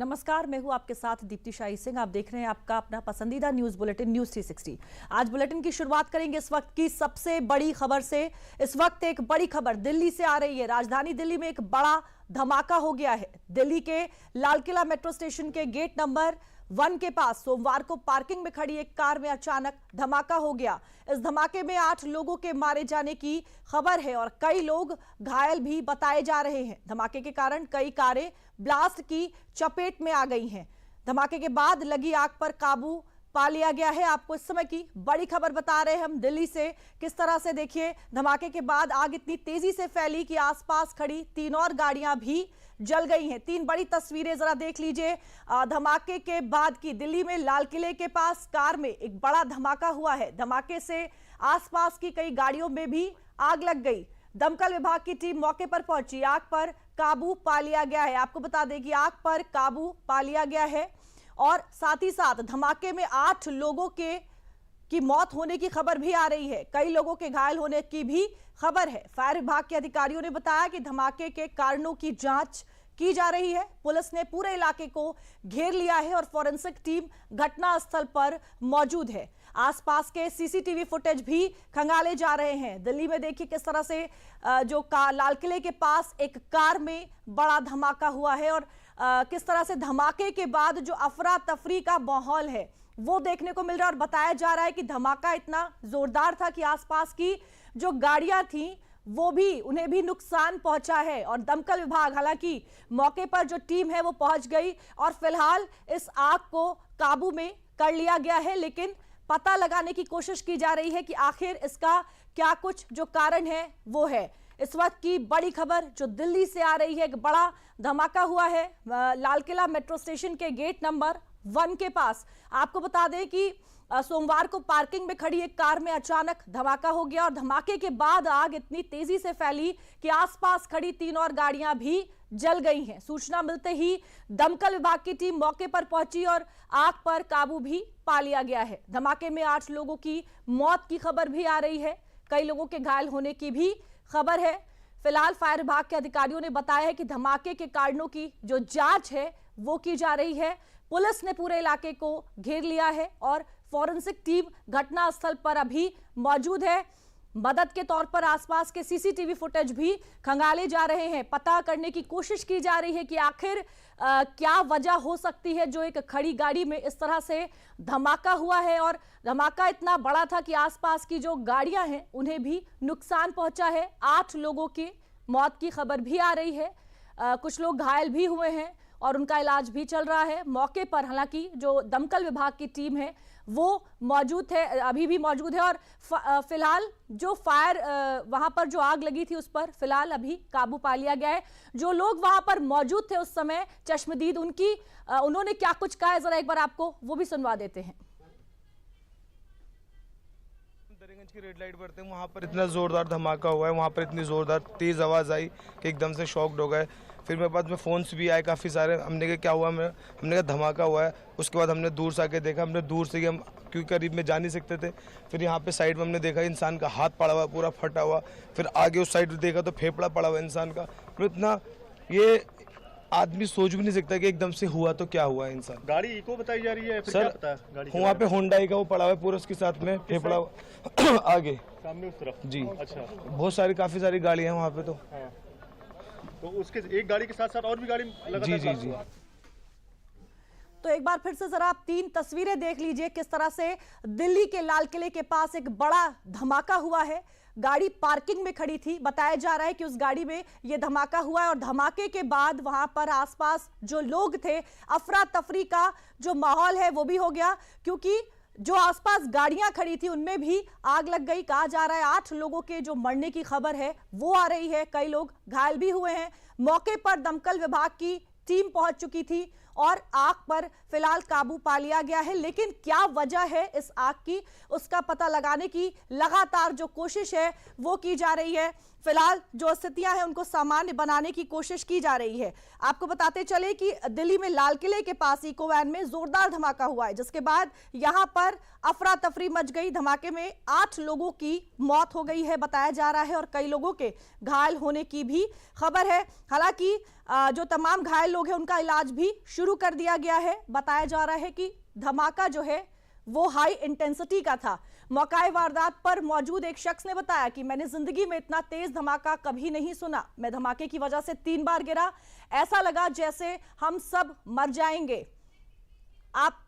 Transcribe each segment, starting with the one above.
नमस्कार, मैं हूं आपके साथ दीप्ति शाही सिंह। आप देख रहे हैं आपका अपना पसंदीदा न्यूज बुलेटिन न्यूज 360। आज बुलेटिन की शुरुआत करेंगे इस वक्त की सबसे बड़ी खबर से। इस वक्त एक बड़ी खबर दिल्ली से आ रही है। राजधानी दिल्ली में एक बड़ा धमाका हो गया है। दिल्ली के लाल किला मेट्रो स्टेशन के गेट नंबर 1 के पास सोमवार को पार्किंग में खड़ी एक कार में अचानक धमाका हो गया। इस धमाके में 8 लोगों के मारे जाने की खबर है और कई लोग घायल भी बताए जा रहे हैं। धमाके के कारण कई कारें ब्लास्ट की चपेट में आ गई हैं। धमाके के बाद लगी आग पर काबू पा लिया गया है। आपको इस समय की बड़ी खबर बता रहे हैं हम दिल्ली से। किस तरह से देखिए, धमाके के बाद आग इतनी तेजी से फैली कि आसपास खड़ी 3 और गाड़ियां भी जल गई हैं। 3 बड़ी तस्वीरें जरा देख लीजिए। धमाके के बाद की दिल्ली में लाल किले के पास कार में एक बड़ा धमाका हुआ है। धमाके से आसपास की कई गाड़ियों में भी आग लग गई। दमकल विभाग की टीम मौके पर पहुंची, आग पर काबू पा लिया गया है। आपको बता दें कि आग पर काबू पा लिया गया है और साथ ही साथ धमाके में 8 लोगों की मौत होने की खबर भी आ रही है। कई लोगों के घायल होने की भी खबर है। फायर विभाग के अधिकारियों ने बताया कि धमाके के कारणों की जांच की जा रही है। पुलिस ने पूरे इलाके को घेर लिया है और फॉरेंसिक टीम घटनास्थल पर मौजूद है। आसपास के सीसीटीवी फुटेज भी खंगाले जा रहे हैं। दिल्ली में देखिए किस तरह से लाल किले के पास एक कार में बड़ा धमाका हुआ है और किस तरह से धमाके के बाद जो अफरा तफरी का माहौल है वो देखने को मिल रहा है। और बताया जा रहा है कि धमाका इतना जोरदार था कि आसपास की जो गाड़ियां थी वो भी उन्हें भी नुकसान पहुंचा है। और दमकल विभाग, हालांकि मौके पर जो टीम है वो पहुंच गई और फिलहाल इस आग को काबू में कर लिया गया है, लेकिन पता लगाने की कोशिश की जा रही है कि आखिर इसका क्या कुछ जो कारण है वो है। इस वक्त की बड़ी खबर जो दिल्ली से आ रही है, एक बड़ा धमाका हुआ है लाल किला मेट्रो स्टेशन के गेट नंबर 1 के पास। आपको बता दें कि सोमवार को पार्किंग में खड़ी एक कार में अचानक धमाका हो गया और धमाके के बाद आग इतनी तेजी से फैली कि आसपास खड़ी 3 और गाड़ियां भी जल गई हैं। सूचना मिलते ही दमकल विभाग की टीम मौके पर पहुंची और आग पर काबू भी पा लिया गया है। धमाके में 8 लोगों की मौत की खबर भी आ रही है। कई लोगों के घायल होने की भी खबर है। फिलहाल फायर विभाग के अधिकारियों ने बताया है कि धमाके के कारणों की जो जांच है वो की जा रही है। पुलिस ने पूरे इलाके को घेर लिया है और फॉरेंसिक टीम घटनास्थल पर अभी मौजूद है। मदद के तौर पर आसपास के सीसीटीवी फुटेज भी खंगाले जा रहे हैं। पता करने की कोशिश की जा रही है कि आखिर क्या वजह हो सकती है जो एक खड़ी गाड़ी में इस तरह से धमाका हुआ है। और धमाका इतना बड़ा था कि आसपास की जो गाड़ियां हैं उन्हें भी नुकसान पहुंचा है। 8 लोगों की मौत की खबर भी आ रही है। कुछ लोग घायल भी हुए हैं और उनका इलाज भी चल रहा है। मौके पर हालांकि जो दमकल विभाग की टीम है वो मौजूद है, अभी भी मौजूद है और फिलहाल जो फायर वहां पर जो आग लगी थी उस पर फिलहाल अभी काबू पा लिया गया है। जो लोग वहां पर मौजूद थे उस समय चश्मदीद, उन्होंने क्या कुछ कहा है जरा एक बार आपको वो भी सुनवा देते हैं। दरियागंज की रेड लाइट पर थे, वहाँ पर इतना जोरदार धमाका हुआ है, वहाँ पर इतनी जोरदार तेज आवाज़ आई कि एकदम से शॉक्ड हो गए। फिर मेरे पास में फ़ोन्स भी आए काफ़ी सारे। हमने कहा क्या हुआ, हमने कहा धमाका हुआ है। उसके बाद हमने दूर से आके देखा, हमने दूर से हम क्योंकि करीब में जा नहीं सकते थे। फिर यहाँ पे साइड में हमने देखा इंसान का हाथ पड़ा हुआ पूरा फटा हुआ। फिर आगे उस साइड देखा तो फेफड़ा पड़ा हुआ इंसान का। फिर इतना ये आदमी सोच भी नहीं सकता कि एकदम से हुआ तो क्या हुआ इंसान। गाड़ी इको बताई जा रही है फिर सर, क्या पता है गाड़ी वहाँ पे होंडाई का वो पड़ा हुआ है पूरा, उसके साथ में फेफड़ा आगे सामने उस तरफ जी। अच्छा, बहुत सारी काफ़ी सारी गाड़ियाँ हैं वहाँ पे तो। हाँ। तो उसके एक गाड़ी के साथ साथ और भी गाड़ी लगातार जी जी जी। तो एक बार फिर से जरा आप 3 तस्वीरें देख लीजिए किस तरह से दिल्ली के लाल किले के पास एक बड़ा धमाका हुआ है। गाड़ी पार्किंग में खड़ी थी। बताया जा रहा है कि उस गाड़ी में यह धमाका हुआ है और धमाके के बाद वहां पर आसपास जो लोग थे, अफरा तफरी का जो माहौल है वो भी हो गया, क्योंकि जो आसपास गाड़ियां खड़ी थी उनमें भी आग लग गई। कहा जा रहा है 8 लोगों के जो मरने की खबर है वो आ रही है। कई लोग घायल भी हुए हैं। मौके पर दमकल विभाग की टीम पहुंच चुकी थी और आग पर फिलहाल काबू पा लिया गया है। लेकिन क्या वजह है इस आग की, उसका पता लगाने की लगातार जो कोशिश है वो की जा रही है। फिलहाल जो स्थितियां हैं उनको सामान्य बनाने की कोशिश की जा रही है। आपको बताते चले कि दिल्ली में लाल किले के पास इको वैन में जोरदार धमाका हुआ है, जिसके बाद यहां पर अफरा तफरी मच गई। धमाके में 8 लोगों की मौत हो गई है बताया जा रहा है और कई लोगों के घायल होने की भी खबर है। हालांकि जो तमाम घायल लोग हैं उनका इलाज भी शुरू शुरू कर दिया गया है। बताया जा रहा है कि धमाका जो है वो हाई इंटेंसिटी का था। मौकाए वारदात पर मौजूद एक शख्स ने बताया कि मैंने जिंदगी में इतना तेज धमाका कभी नहीं सुना। मैं धमाके की वजह से 3 बार गिरा, ऐसा लगा जैसे हम सब मर जाएंगे। आप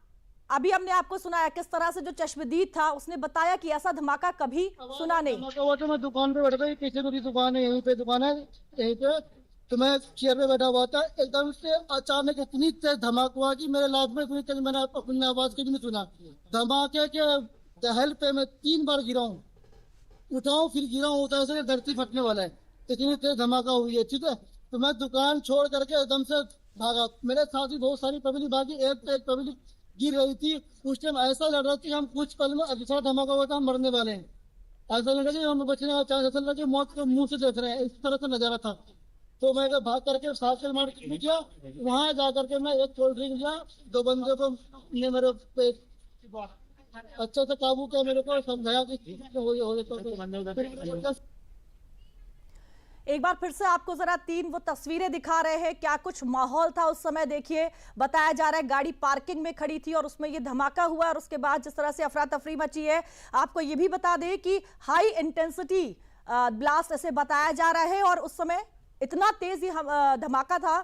अभी हमने आपको सुनाया किस तरह से जो चश्मदीद था उसने बताया कि ऐसा धमाका कभी सुना नहीं। वो तो मैं दुकान पे बैठा था, पीछे मेरी दुकान है, यहीं पे दुकान है, यहीं पे तो मैं चेयर पे बैठा हुआ था। एकदम से अचानक इतनी तेज धमाका हुआ कि मेरे लाइफ में इतनी तेज मैंने अपनी आवाज कभी नहीं सुना। धमाके के दहल पे मैं 3 बार गिरा हूँ, उठाऊं फिर गिरा हूँ, होता है धरती फटने वाला है, इतनी तेज धमाका हुई है। ठीक है, तो मैं दुकान छोड़ करके एकदम से भागा। मेरे साथ ही बहुत सारी पब्लिक भागी, एक पब्लिक गिर रही थी। उस टाइम ऐसा लग रहा था कि हम कुछ पल में दूसरा धमाका हुआ था, हम मरने वाले हैं। ऐसा लगा कि हम बचने का चांस, ऐसा लगा कि मौत को मुंह से देख रहे हैं, इस तरह से नजारा था। तो मैं भाग करके साइकिल मार्केट में गया, वहां जाकर के मैं एक कोल्ड ड्रिंक लिया। 2 बंदे को ने मेरे पे अच्छे से काबू किया, मेरे को समझाया कि हो। एक बार फिर से आपको जरा 3 वो तस्वीरें दिखा रहे हैं, क्या कुछ माहौल था उस समय देखिए। बताया जा रहा है गाड़ी पार्किंग में खड़ी थी और उसमें ये धमाका हुआ और उसके बाद जिस तरह से अफरा तफरी मची है। आपको ये भी बता दें कि हाई इंटेंसिटी ब्लास्ट ऐसे बताया जा रहा है और उस समय इतना तेज ये धमाका था।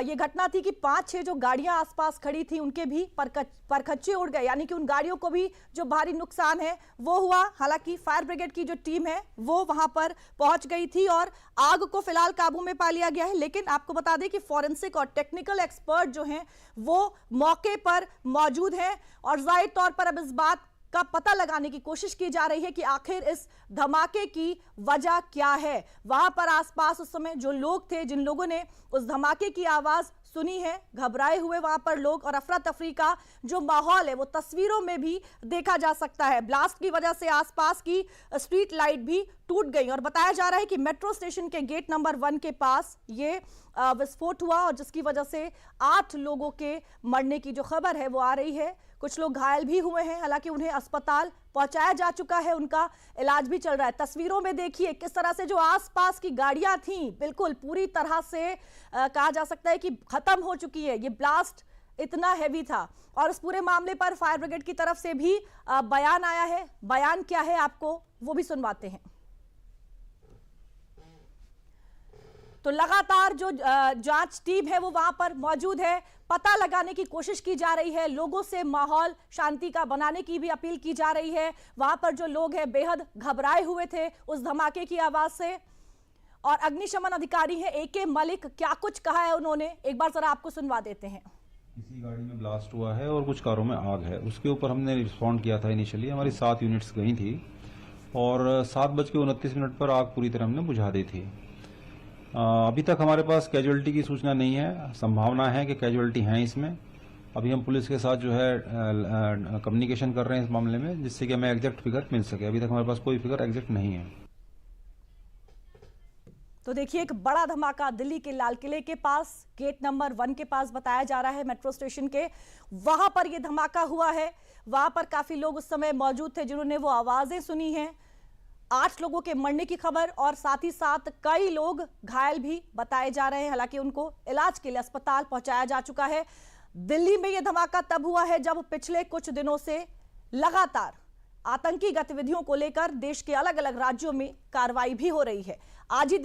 ये घटना थी कि 5-6 जो गाड़ियां आसपास खड़ी थी उनके भी परखच्चे उड़ गए, यानी कि उन गाड़ियों को भी जो भारी नुकसान है वो हुआ। हालांकि फायर ब्रिगेड की जो टीम है वो वहां पर पहुंच गई थी और आग को फिलहाल काबू में पा लिया गया है। लेकिन आपको बता दें कि फॉरेंसिक और टेक्निकल एक्सपर्ट जो हैं वो मौके पर मौजूद हैं और जाहिर तौर पर अब इस बात का पता लगाने की कोशिश की जा रही है कि आखिर इस धमाके की वजह क्या है। वहां पर आसपास उस समय जो लोग थे, जिन लोगों ने उस धमाके की आवाज सुनी है, घबराए हुए वहां पर लोग और अफरा तफरी का जो माहौल है वो तस्वीरों में भी देखा जा सकता है। ब्लास्ट की वजह से आसपास की स्ट्रीट लाइट भी टूट गई और बताया जा रहा है कि मेट्रो स्टेशन के गेट नंबर 1 के पास ये विस्फोट हुआ और जिसकी वजह से 8 लोगों के मरने की जो खबर है वो आ रही है। कुछ लोग घायल भी हुए हैं, हालांकि उन्हें अस्पताल पहुंचाया जा चुका है, उनका इलाज भी चल रहा है। तस्वीरों में देखिए किस तरह से जो आसपास की गाड़ियां थीं बिल्कुल पूरी तरह से कहा जा सकता है कि खत्म हो चुकी है। ये ब्लास्ट इतना हैवी था और इस पूरे मामले पर फायर ब्रिगेड की तरफ से भी बयान आया है। बयान क्या है आपको वो भी सुनवाते हैं। तो लगातार जो जांच टीम है वो वहां पर मौजूद है, पता लगाने की कोशिश की जा रही है, लोगों से माहौल शांति का बनाने की भी अपील की जा रही है। वहां पर जो लोग हैं बेहद घबराए हुए थे उस धमाके की आवाज से। और अग्निशमन अधिकारी है AK मलिक, क्या कुछ कहा है उन्होंने, एक बार जरा आपको सुनवा देते हैं। किसी गाड़ी में ब्लास्ट हुआ है और कुछ कारों में आग है, उसके ऊपर हमने रिस्पॉन्ड किया था। इनिशियली हमारी 7 यूनिट्स गई थी और 7:29 पर आग पूरी तरह हमने बुझा दी थी। अभी तक हमारे पास कैजुअलिटी की सूचना नहीं है, संभावना है कि कैजुअलिटी हैं इसमें। अभी हम पुलिस के साथ जो है कम्युनिकेशन कर रहे हैं इस मामले में, जिससे कि हमें एग्जैक्ट फिगर मिल सके। अभी तक हमारे पास कोई फिगर एग्जैक्ट नहीं है। तो देखिए एक बड़ा धमाका दिल्ली के लाल किले के पास गेट नंबर 1 के पास बताया जा रहा है, मेट्रो स्टेशन के वहां पर यह धमाका हुआ है। वहां पर काफी लोग उस समय मौजूद थे जिन्होंने वो आवाजें सुनी हैं। 8 लोगों के मरने की खबर और साथ ही साथ कई लोग घायल भी बताए जा रहे हैं। हालांकि उनको इलाज के लिए अस्पताल पहुंचाया जा चुका है। दिल्ली में यह धमाका तब हुआ है जब पिछले कुछ दिनों से लगातार आतंकी गतिविधियों को लेकर देश के अलग अलग राज्यों में कार्रवाई भी हो रही है। आज ही दिल्ली